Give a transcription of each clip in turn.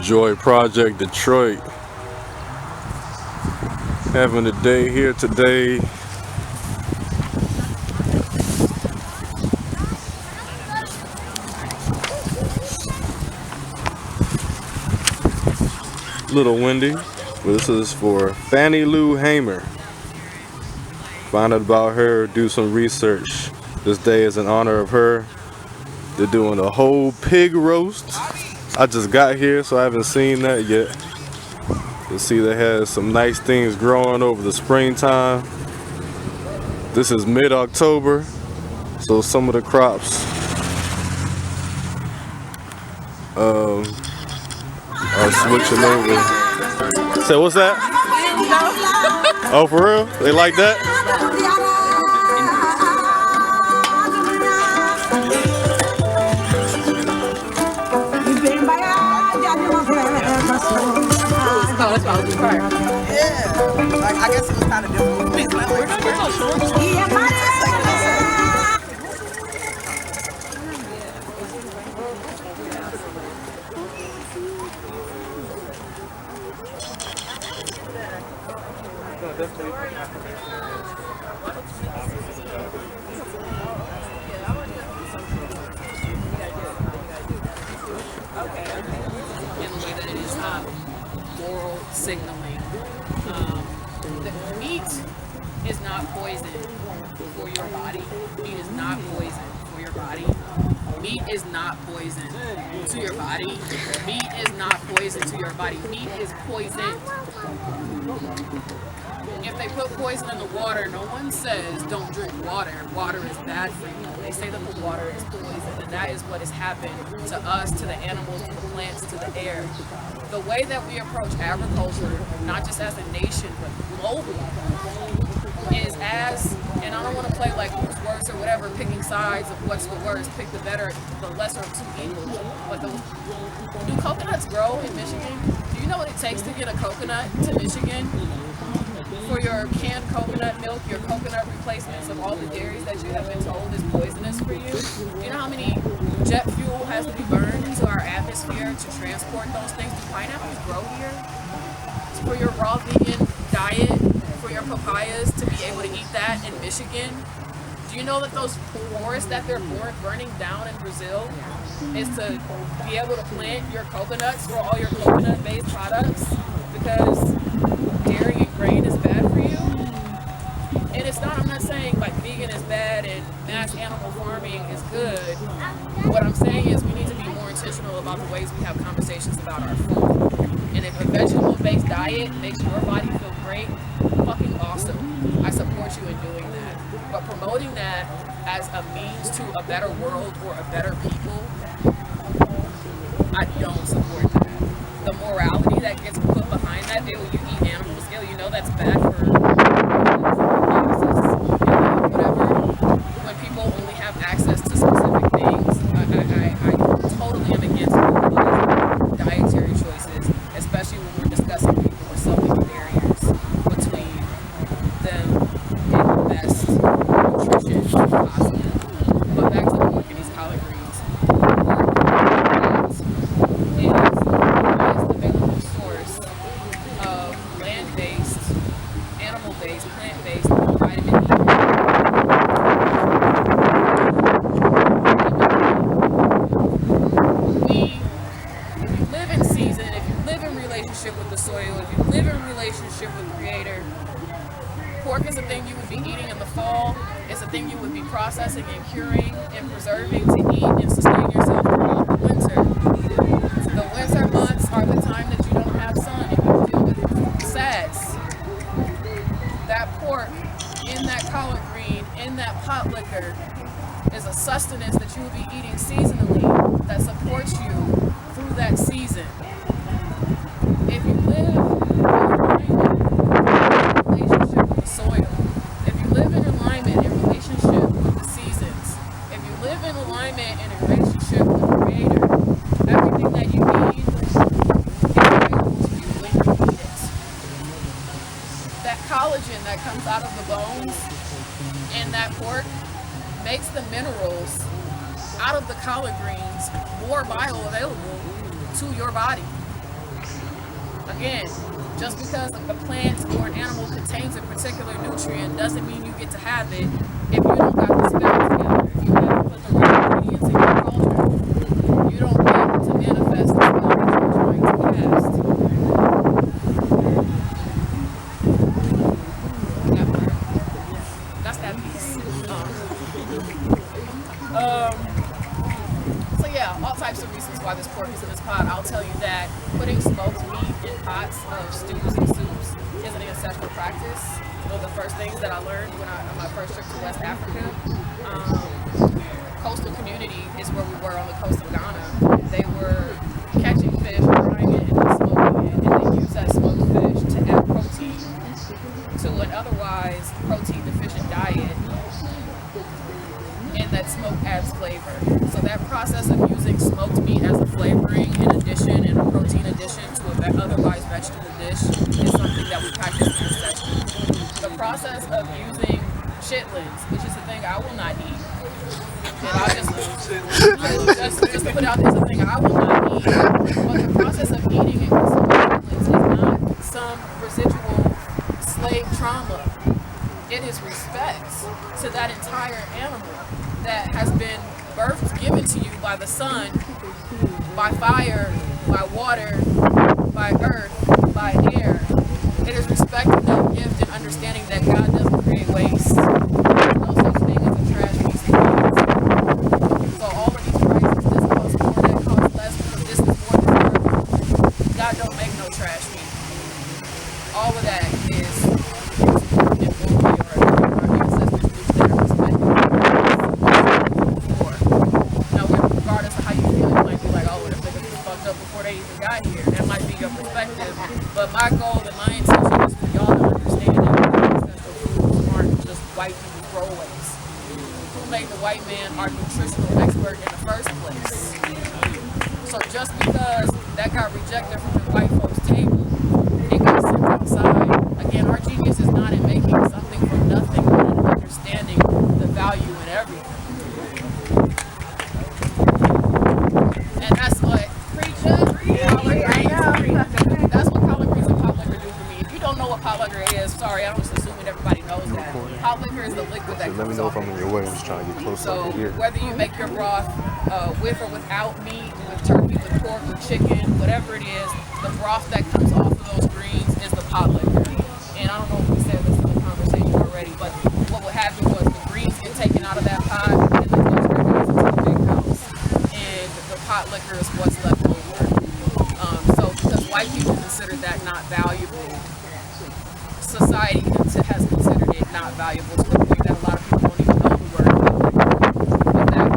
Joy Project Detroit. Having a day here today. Little windy. This is for Fannie Lou Hamer. Find out about her, do some research. This day is in honor of her. They're doing a whole pig roast. I just got here, so I haven't seen that yet. You see they have some nice things growing over the springtime. This is mid-October, so some of the crops are switching over. So what's that? Oh, for real? They like that? Oh, that's why I was crying. Yeah, like I guess it was kind of different. In the way that it is moral signaling. The meat is not poison for your body. Meat is not poison for your body. Meat is not poison to your body. Meat is not poison to your body. Meat is poison. If they put poison in the water, no one says don't drink water. Water is bad for you. They say that the water is poison, and that is what has happened to us, to the animals, to the plants, to the air. The way that we approach agriculture, not just as a nation, but globally, is as, and I don't want to play like who's worse or whatever, picking sides of what's the worst, pick the better, the lesser of two evils. But do coconuts grow in Michigan? Do you know what it takes to get a coconut to Michigan? For your canned coconut milk, your coconut replacements of all the dairies that you have been told is poisonous for you. Do you know how many jet fuel has to be burned into our atmosphere to transport those things? Do pineapples grow here? For your raw vegan diet, for your papayas to be able to eat that in Michigan? Do you know that those forests that they're burning down in Brazil is to be able to plant your coconuts for all your coconut-based products? Because dairy and grain is bad for you. And it's not, I'm not saying like vegan is bad and mass animal farming is good. What I'm saying is we need to be more intentional about the ways we have conversations about our food. And if a vegetable-based diet makes your body feel great, fucking awesome. I support you in doing that. But promoting that as a means to a better world or a better people, I don't support that. The morality that gets put behind that, you eat animals, you know that's bad for whatever. When people only have access to specific things, I totally am against dietary choices, especially when we're discussing people with so many barriers between them and the best nutrition possible. But back to the pork and these collard greens. Is the highest available source of land-based, animal-based, plant-based vitamin E. If you live in season, if you live in relationship with the soil, if you live in relationship with Creator, pork is a thing you would be eating in the fall. It's a thing you would be processing and curing and preserving to eat and sustain yourself throughout the winter. The winter months are the time that you don't have sun and you deal with sads. That pork in that collard green, in that pot liquor, is a sustenance that you will be eating seasonally that supports you through that season. If you live in relationship with the soil, if you live in alignment in relationship with the seasons, if you live in alignment and in relationship with the Creator, everything that you need is available to you when you need it. That collagen that comes out of the bones in that pork makes the minerals out of the collard greens more bioavailable to your body. Again, just because a plant or an animal contains a particular nutrient doesn't mean you get to have it if you don't got the spell together. If you haven't put the right ingredients in your culture, you don't get to manifest the spell that you're trying to cast. That part. That's that piece. So yeah, all types of reasons why this pork is in this pot. I'll tell you that putting smoked meat in pots of stews and soups is an ancestral practice. One of the first things that I learned when on my first trip to West Africa. Coastal community is where we were on the coast of Ghana. They were catching fish, frying it, and then smoking it, and they use that smoked fish to add protein to an otherwise protein deficient diet. And that smoke adds flavor. So that process of using smoked meat as a flavoring in addition and a protein addition to an otherwise vegetable dish is something that we practice ancestrally. The process of using chitlins, which is a thing I will not eat, and I'll just to put out there, it's a thing I will not eat, but the process of eating and consuming chitlins is not some residual slave trauma. It is respect to that entire animal that has been birthed, given to you by the sun, by fire, by water, by earth, by air. It is respecting that gift and understanding that God doesn't create waste. There's no such thing as a trash piece of meat. So all of these prices, this costs more, that costs less, because this is more than God don't make no trash meat. All of that is in one way or another. Our ancestors knew that and respected before. Now, regardless of how you feel, you might be like, oh, what if they were fucked up before they even got here? That might be your perspective. But my goal and my intention is for y'all to understand that ancestral foods aren't just white people's throwaways. Who made the white man our nutritional expert in the first place? So just because that got rejected from the white folks' table, it got sent outside. Again, our genius is not in making something from nothing, but in understanding the value in everything. And that's what that's what collard greens and pot liquor do for me. If you don't know what pot liquor is, sorry, I'm just assuming everybody knows that. Pot liquor is the liquid that Let me comes know if off I'm in your way. I'm just trying to get closer So over here. whether you make your broth with or without meat, with turkey, with pork, with chicken, whatever it is, the broth that comes off of those greens is the pot liquor. And I don't know if we said this in the conversation already, but what would happen was the greens get taken out of that pot and then goes right into the big house. And the pot liquor is what's left over. So because white people consider that not valuable, society has considered it not valuable to the point that a lot of people don't even know the word pot liquor. But that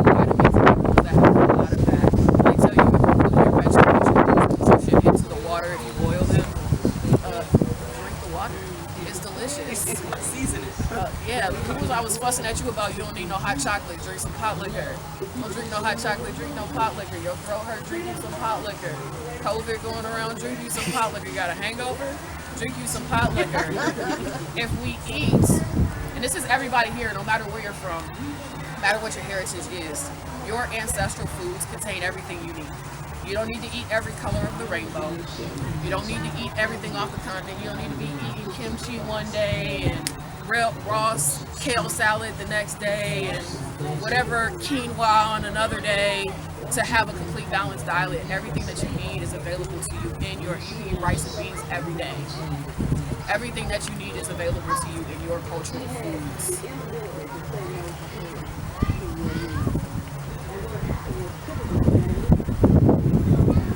vitamins and minerals that have a lot of that. They tell you if you put your vegetables, you lose nutrition into the water if you boil them. Drink the water. It's delicious. Season it. Yeah, I was fussing at you about you don't need no hot chocolate, drink some pot liquor. Don't drink no hot chocolate, drink no pot liquor. Your throat hurt, drink you some pot liquor. COVID going around, drink you some pot liquor. You got a hangover? Drink you some pot liquor. If we eat, and this is everybody here, no matter where you're from, no matter what your heritage is, your ancestral foods contain everything you need. You don't need to eat every color of the rainbow. You don't need to eat everything off the continent. You don't need to be eating kimchi one day and raw kale salad the next day and whatever quinoa on another day to have a complete balanced diet. Everything that you need is available to you in your, you eat rice and beans every day. Everything that you need is available to you in your cultural foods.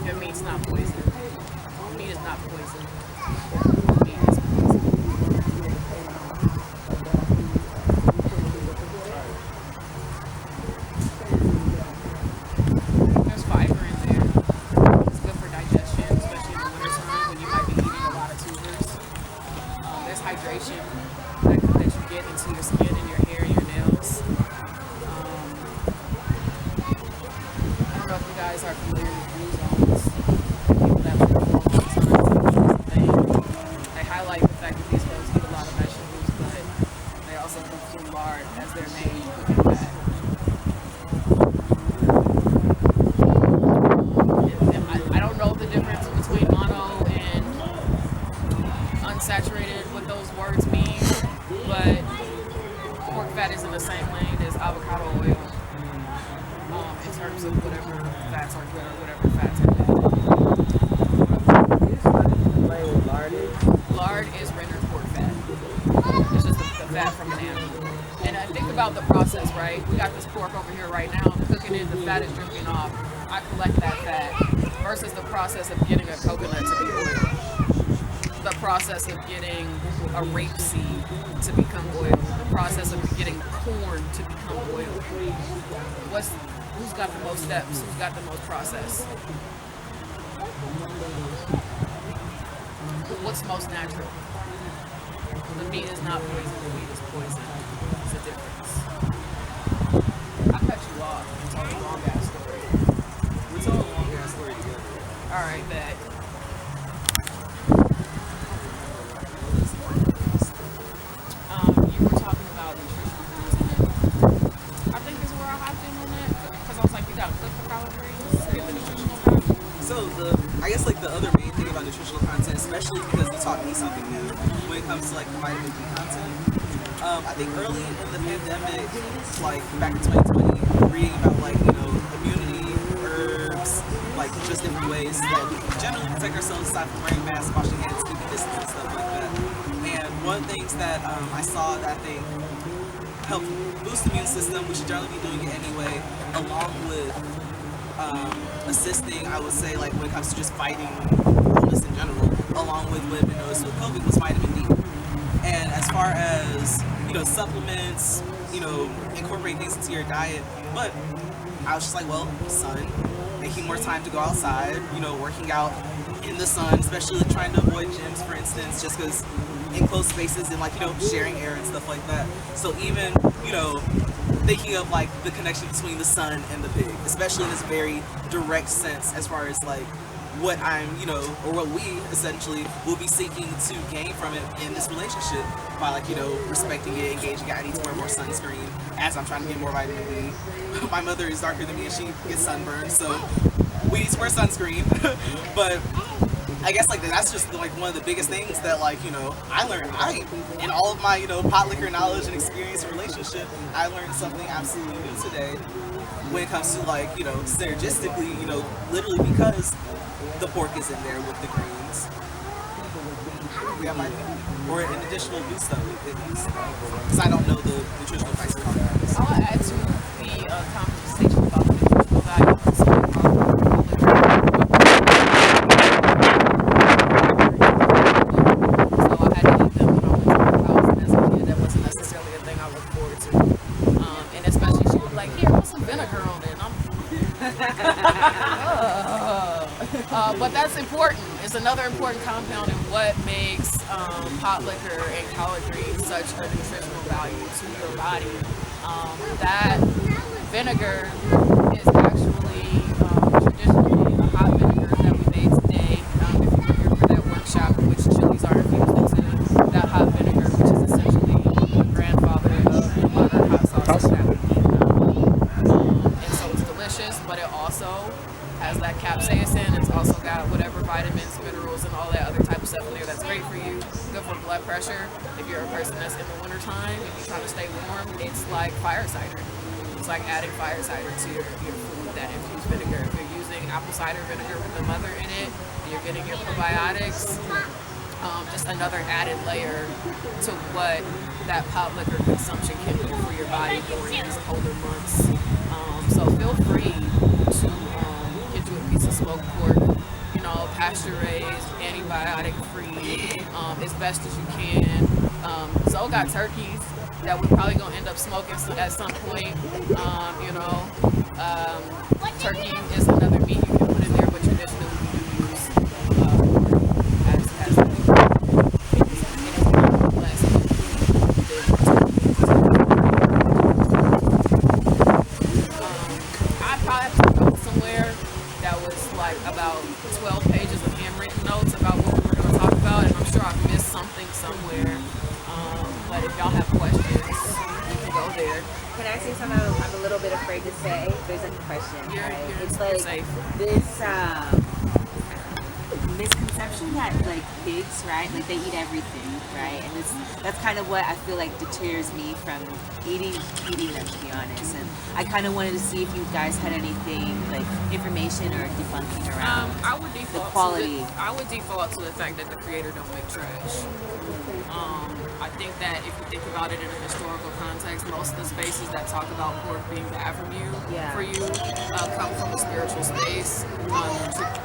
Your meat's not poison. Meat is not poison. Meat is poison. There's fiber in there. It's good for digestion, especially in the wintertime when you might be eating a lot of tubers. There's hydration that you get into your skin and your hair and your nails. I don't know if you guys are familiar with blue zones. People that live for a long time, they highlight the fact that these folks eat a lot of vegetables, but they also consume lard as their main cooking fat. I don't know the difference between mono fat is in the same lane as avocado oil in terms of whatever fats are good or whatever fats are bad. Lard is rendered pork fat. It's just the fat from an animal. And I think about the process, right? We got this pork over here right now. I'm cooking it, the fat is dripping off. I collect that fat versus the process of getting a coconut to be oil. The process of getting a rapeseed to become oil. The process of getting corn to become oil. Who's got the most steps? Who's got the most process? What's most natural? The meat is not poison, the meat is poison. It's a difference. I cut you off and told a long ass story. We told a long ass story together. Alright, bet. You were talking about nutritional content. I think is where I hopped in on that. Because I was like, you gotta cook for collard greens to get the nutritional content. So I guess like the other main thing about nutritional content, especially because it taught me something new when it comes to like vitamin D content. I think early in the pandemic, like back in 2020, reading about like, you know, immunity, herbs, like just different ways that we can generally protect ourselves aside from wearing masks, washing hands, keeping distance and stuff like that. And one of the things that I saw that I think helped boost the immune system, we should generally be doing it anyway, along with assisting, I would say, like when it comes to just fighting illness in general, along with what we noticed with COVID was vitamin D. And as far as, you know, supplements, you know, incorporate things into your diet, but I was just like, well, sun, making more time to go outside, you know, working out in the sun, especially trying to avoid gyms, for instance, just because enclosed spaces and like, you know, sharing air and stuff like that. So even, you know, thinking of like the connection between the sun and the pig, especially in this very direct sense as far as like what I'm, you know, or what we essentially will be seeking to gain from it in this relationship by like, you know, respecting it, engaging it. I need to wear more sunscreen as I'm trying to get more vitamin D. My mother is darker than me and she gets sunburned, so we need to wear sunscreen. But I guess like that's just like one of the biggest things that like, you know, I learned. In all of my, you know, pot liquor knowledge and experience and relationship, I learned something absolutely new today when it comes to like, you know, synergistically, you know, literally because the pork is in there with the greens. We have my or an additional boost of it at least. Because I don't know the nutritional prices on that. I'll add to the conversation about the nutritional value of some so I had to eat them when I went to her house, and as a kid, that wasn't necessarily a thing I looked forward to. And especially she was like, here, put some vinegar on it. And I'm but that's important. It's another important compound in what makes hot liquor and collard greens such a nutritional value to your body. That vinegar is actually traditionally a hot vinegar that we made today. If you were here for that workshop, which chilies are infused into that hot vinegar, which is essentially the grandfather of the modern hot sauces that we eat now. And so it's delicious, but it also has that capsaicin. It's also got whatever vitamins, minerals, and all that other type of stuff in there that's great for you. Good for blood pressure. If you're a person that's in the wintertime and you're trying to stay warm, it's like fire cider. It's like adding fire cider to your food, that infused vinegar. If you're using apple cider vinegar with the mother in it, and you're getting your probiotics, just another added layer to what that pot liquor consumption can do for your body during these colder months. So feel free to get you a piece of smoked pork, you know, pasture raised, antibiotic free, as best as you can. Zoe got turkeys that we're probably gonna end up smoking at some point. You know, turkey is another meat you can put in there, but traditionally we do use as the meat. It is less than I probably have some notes somewhere that was like about 12 pages of handwritten notes about what we were going to talk about, and I'm sure I've missed something somewhere. But if y'all have questions, you can go there. Can I say something I'm a little bit afraid to say? There's a question, right? It's like safe. this, misconception that like pigs, right? Like they eat everything, right? And that's kind of what I feel like deters me from eating them, to be honest. And I kind of wanted to see if you guys had anything like information or debunking around I would default the quality. I would default to the fact that the creator don't make trash. I think that if you think about it in a historical context, most of the spaces that talk about pork being bad for you, come from a spiritual space,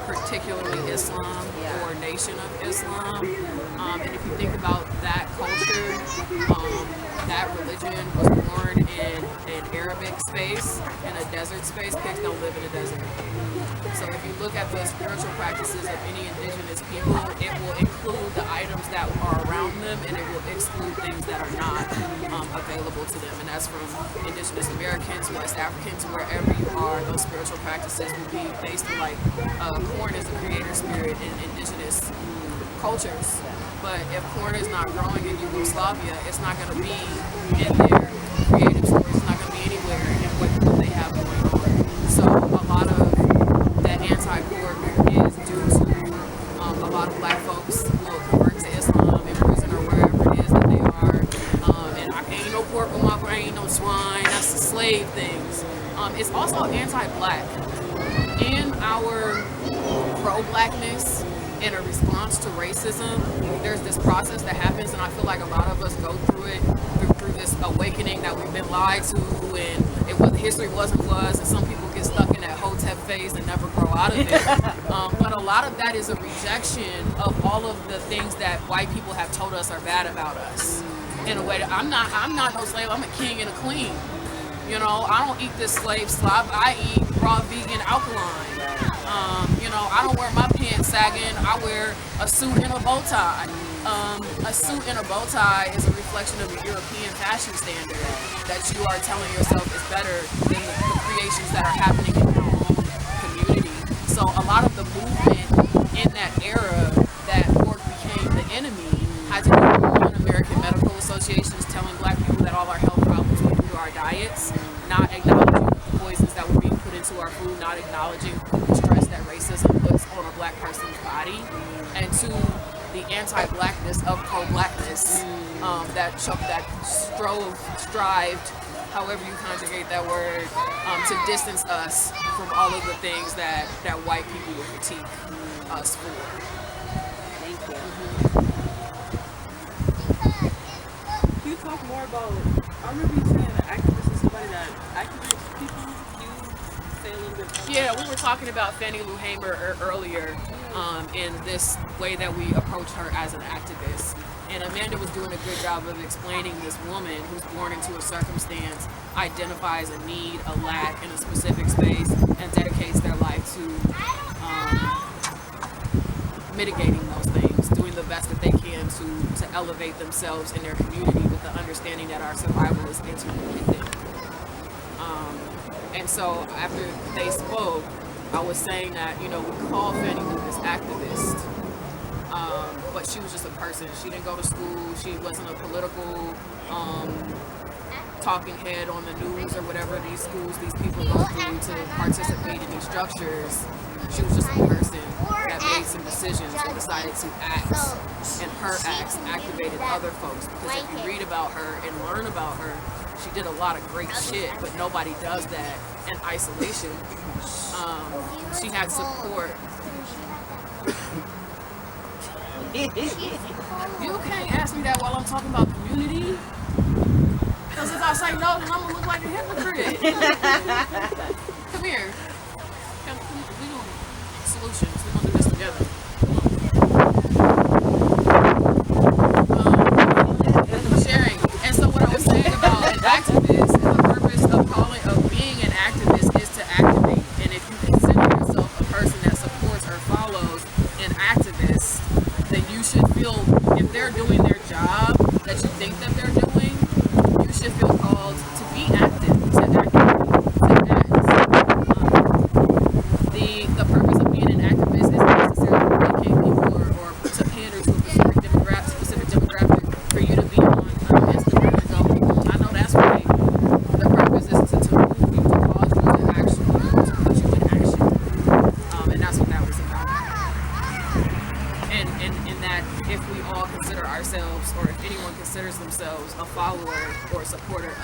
particularly Islam or Nation of Islam. And if you think about that culture, that religion was born in an Arabic space, in a desert space. Pigs don't live in a desert. So if you look at the spiritual practices of any indigenous people, it will include the items that are around them, and it will exclude things that are not available to them. And that's from indigenous Americans, West Africans, wherever you are, those spiritual practices will be based on like corn is the creator spirit in indigenous cultures. But if corn is not growing in Yugoslavia, it's not going to be in their creative stories. It's not going to be anywhere in what they have going on. So a lot of that anti-pork is due to a lot of black folks will convert to Islam in prison or wherever it is that they are. And I ain't no pork on my brain, ain't no swine. That's the slave things. It's also anti-black. In our pro-blackness, in a response to racism, there's this process that happens, and I feel like a lot of us go through it, through this awakening that we've been lied to, and history wasn't was, and some people get stuck in that Hotep phase and never grow out of it. But a lot of that is a rejection of all of the things that white people have told us are bad about us. In a way that I'm not no slave, I'm a king and a queen. You know, I don't eat this slave slop, I eat raw vegan alkaline. I don't wear my pants sagging. I wear a suit and a bow tie. A suit and a bow tie is a reflection of a European fashion standard that you are telling yourself is better than the creations that are happening in your own community. So a lot of the movement in that era that pork became the enemy had to do with American medical associations telling black people that all our health problems were due to our diets, not acknowledging the poisons that were being put into our food, not acknowledging the stress that racism puts on a black person's body, and to the anti-blackness of pro-blackness that strived, however you conjugate that word, to distance us from all of the things that white people would critique us for. Thank you. Can you talk more about, I remember you saying an activist is somebody that activates people. Can you say a little bit more? Yeah, we were talking about Fannie Lou Hamer earlier in this way that we approach her as an activist. And Amanda was doing a good job of explaining this woman who's born into a circumstance, identifies a need, a lack in a specific space, and dedicates their life to mitigating those things, doing the best that they can to elevate themselves in their community with the understanding that our survival is interdependent. And so after they spoke, I was saying that, we call Fannie Lou this activist, but she was just a person. She didn't go to school. She wasn't a political talking head on the news or whatever these schools, these people go through to participate in these structures. She was just a person that made some decisions and decided to act, and her acts activated other folks. Because if you read about her and learn about her, she did a lot of great shit, but nobody does that in isolation. She had support. You can't ask me that while I'm talking about community. Because if I say no, then I'm going to look like a hypocrite. Come here. We do solutions. We're going to do this together. Sharing. And so what I was saying about an activist, and the purpose of being an activist is to activate. And if you consider yourself a person that supports or follows an activist, then you should feel, if they're doing their job that you think that they're doing, you should feel called to be active, to act. The purpose of being an activist isn't necessarily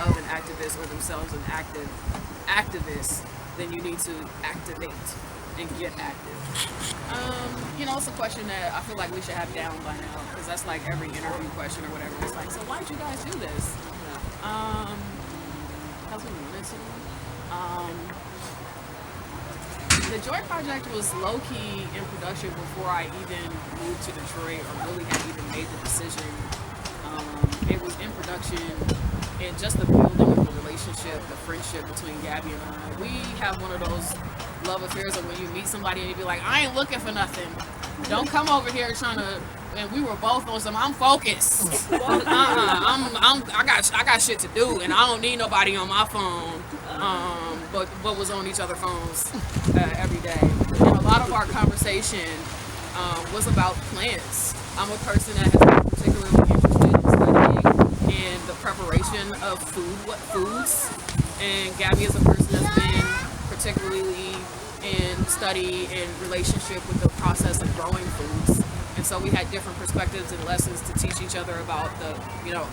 themselves an activist or themselves an activist, then you need to activate and get active. It's a question that I feel like we should have down by now, because that's like every interview question or whatever. It's like, so why did you guys do this? How's we wanted to? The Joy Project was low-key in production before I even moved to Detroit or really had even made the decision. It was in production and just the building of the relationship, the friendship between Gabby and I. We have one of those love affairs of when you meet somebody and you be like, I ain't looking for nothing. Don't come over here trying to. And we were both on some. I'm focused. I got shit to do, and I don't need nobody on my phone. But was on each other's phones every day. And a lot of our conversation was about plants. I'm a person that has been particularly interested in studying in the preparation of foods, and Gabby is a person that's been particularly in study and relationship with the process of growing foods. And so we had different perspectives and lessons to teach each other about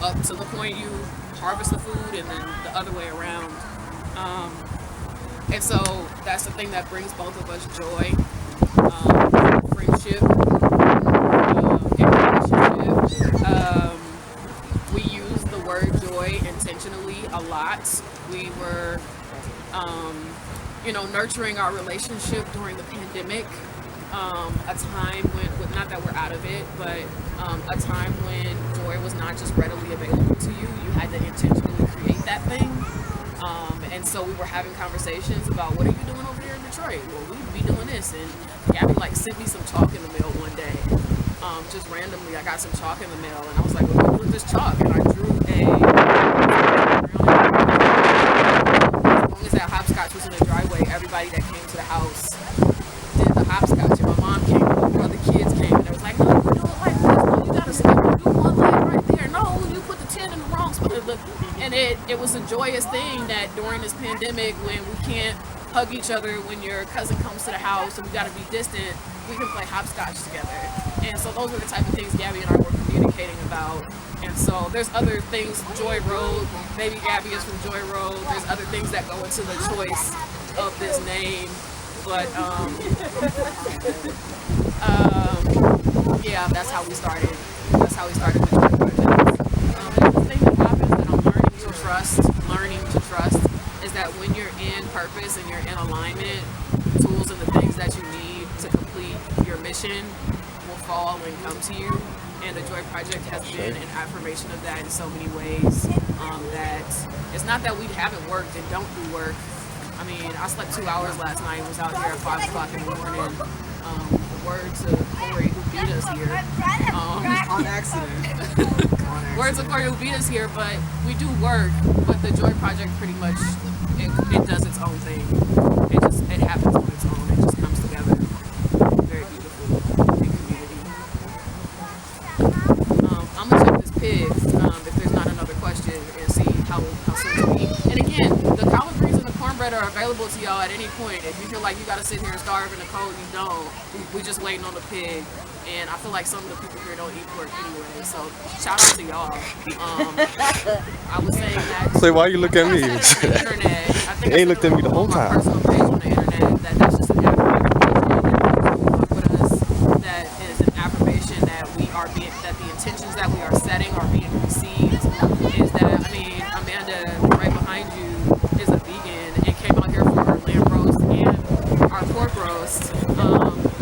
up to the point you harvest the food and then the other way around. And so that's the thing that brings both of us joy, friendship, and relationship. We use the word joy intentionally a lot. We were, nurturing our relationship during the pandemic. A time when, not that we're out of it, but a time when joy was not just readily available to you. You had to intentionally create that thing. And so we were having conversations about, what are you doing over here in Detroit? Well, we'd be doing this. And Gabby sent me some chalk in the mail one day. Just randomly, I got some chalk in the mail, and I was like, well, what with this chalk? And I drew as long as that hopscotch was in the driveway, everybody that came to the house did the hopscotch. And my mom came, and the kids came, and it was like, no, you do it like this. No, you gotta skip it. Do one leg right there. No, you put the 10 in the wrong spot. And it was a joyous thing that during this pandemic, when we can't hug each other, when your cousin comes to the house and we gotta be distant, we can play hopscotch together. And so those were the type of things Gabby and I were communicating about. And so there's other things, Joy Road, maybe Gabby is from Joy Road. There's other things that go into the choice of this name. But yeah, that's how we started. That's how we started the Joy Project. The thing that happens that I'm learning to trust is that when you're in purpose and you're in alignment, tools and the things that you need to complete your mission will fall and come to you. And the Joy Project has been an affirmation of that in so many ways. That it's not that we haven't worked and don't do work. I mean, I slept 2 hours last night and was out here at 5 o'clock in the morning. Word to Corey who beat us here. On accident. Words of Corey who beat us here, but we do work. But the Joy Project pretty much, it does its own thing. It happens on its own. It just comes together. Very beautiful in community. I'm gonna check this pig if there's not another question and see how soon to eat. And again, the collard greens and the cornbread are available to y'all at any point. If you feel like you gotta sit here and starve in the cold, you don't. We just waiting on the pig. And I feel like some of the people here don't eat pork anyway. So shout out to y'all. I was saying that. Say, why you look at me? I said it on the internet. I think You ain't looked at me the whole on my time. personal page on the internet that's just an affirmation with us. That is an affirmation that that the intentions that we are setting are being received. Is that, Amanda right behind you is a vegan and came out here for our lamb roast and our pork roast.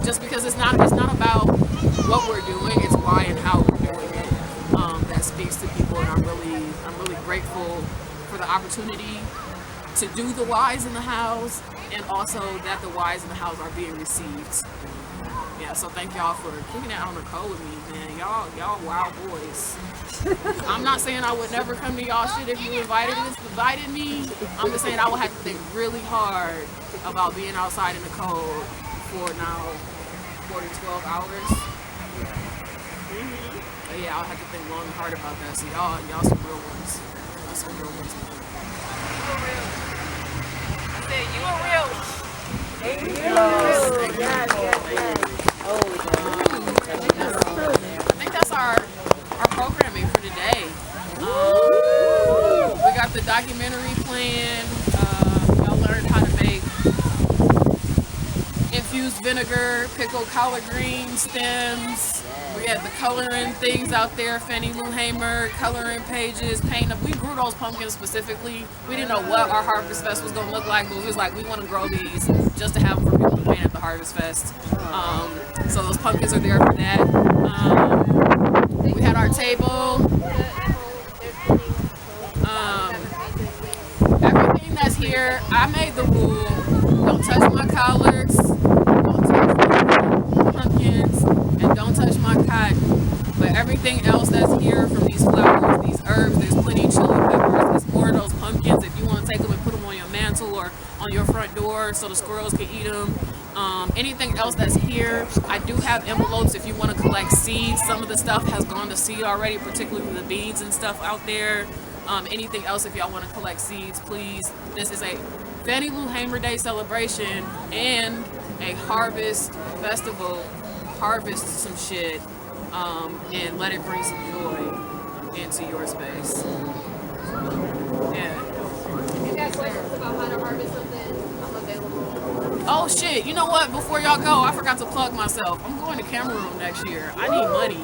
Just because it's not about what we're doing, it's why and how we're doing it. That speaks to people, and I'm really grateful for the opportunity to do the whys in the house, and also that the whys in the house are being received. Yeah, so thank y'all for kicking it out on the cold with me, man. Y'all wild boys. I'm not saying I would never come to y'all shit if you invited me. I'm just saying I would have to think really hard about being outside in the cold for now 4 to 12 hours. But yeah, I'll have to think long and hard about that. So y'all some real ones. Y'all some real ones. I said, you a real one. I think that's our programming for today. We got the documentary playing. Y'all learned how to make infused vinegar, pickled collard green stems. We had the coloring things out there, Fannie Lou Hamer, coloring pages, paint. We grew those pumpkins specifically. We didn't know what our Harvest Fest was going to look like, but we was like, we want to grow these just to have them for people to paint at the Harvest Fest. So those pumpkins are there for that. We had our table. Everything that's here, I made the rule, don't touch my collards, don't touch my pumpkins, and don't touch my cotton. But everything else that's here, from these flowers, these herbs, there's plenty of chili peppers, there's more of those pumpkins if you want to take them and put them on your mantle or on your front door so the squirrels can eat them. Anything else that's here, I do have envelopes if you want to collect seeds. Some of the stuff has gone to seed already, particularly the beans and stuff out there. Anything else if y'all want to collect seeds, please. This is a Fannie Lou Hamer Day celebration and a harvest festival. Harvest some shit and let it bring some joy into your space. Yeah. You got questions about how to harvest something? I'm available. Oh shit, you know what? Before y'all go, I forgot to plug myself. I'm going to Cameroon next year. I need money.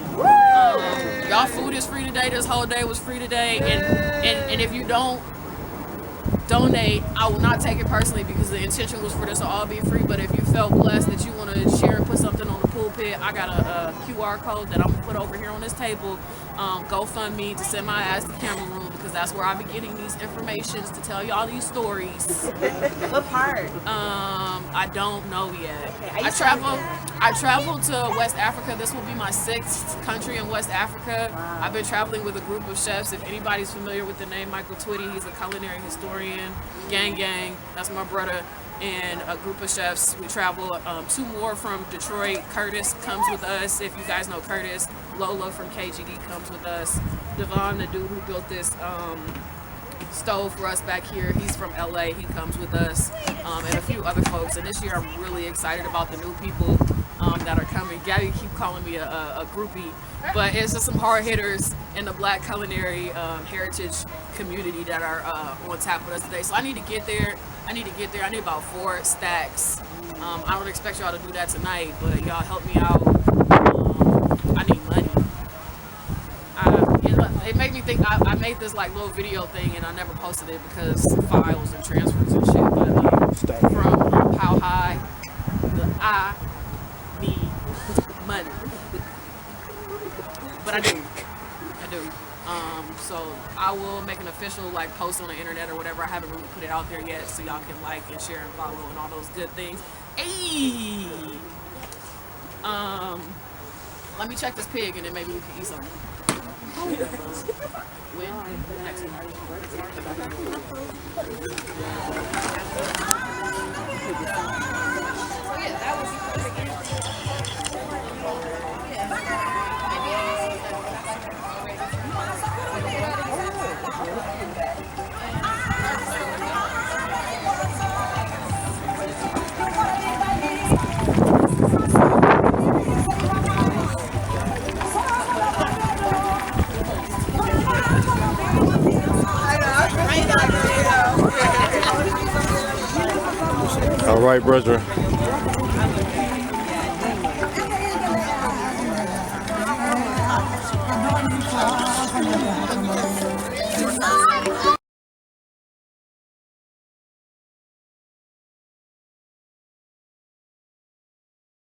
Y'all food is free today. This whole day was free today. And if you don't donate, I will not take it personally because the intention was for this to all be free. But if you felt blessed that you want to share and put something on the pulpit, I got a QR code that I'm going to put over here on this table. GoFundMe to send my ass to Cameroon because that's where I be getting these informations to tell y'all these stories. What part? I don't know yet. Okay, I traveled to West Africa. This will be my 6th country in West Africa. Wow. I've been traveling with a group of chefs. If anybody's familiar with the name Michael Twitty, he's a culinary historian. Gang, that's my brother. And a group of chefs. We travel. 2 more from Detroit. Curtis comes with us. If you guys know Curtis, Lola from KGD comes with us. Devon, the dude who built this stove for us back here, he's from LA. He comes with us, and a few other folks. And this year, I'm really excited about the new people that are coming. Gabby keep calling me a groupie, but it's just some hard hitters in the Black culinary heritage community that are on tap with us today. So I need to get there. I need about 4 stacks. I don't expect y'all to do that tonight, but y'all help me out. I need money. It made me think, I made this like little video thing and I never posted it because files and transfers and shit, but from How High, I need money. But I do. So I will make an official like post on the internet or whatever. I haven't really put it out there yet, so y'all can like and share and follow and all those good things. Hey! Let me check this pig and then maybe we can eat something. When? Next All right, brother. Bye.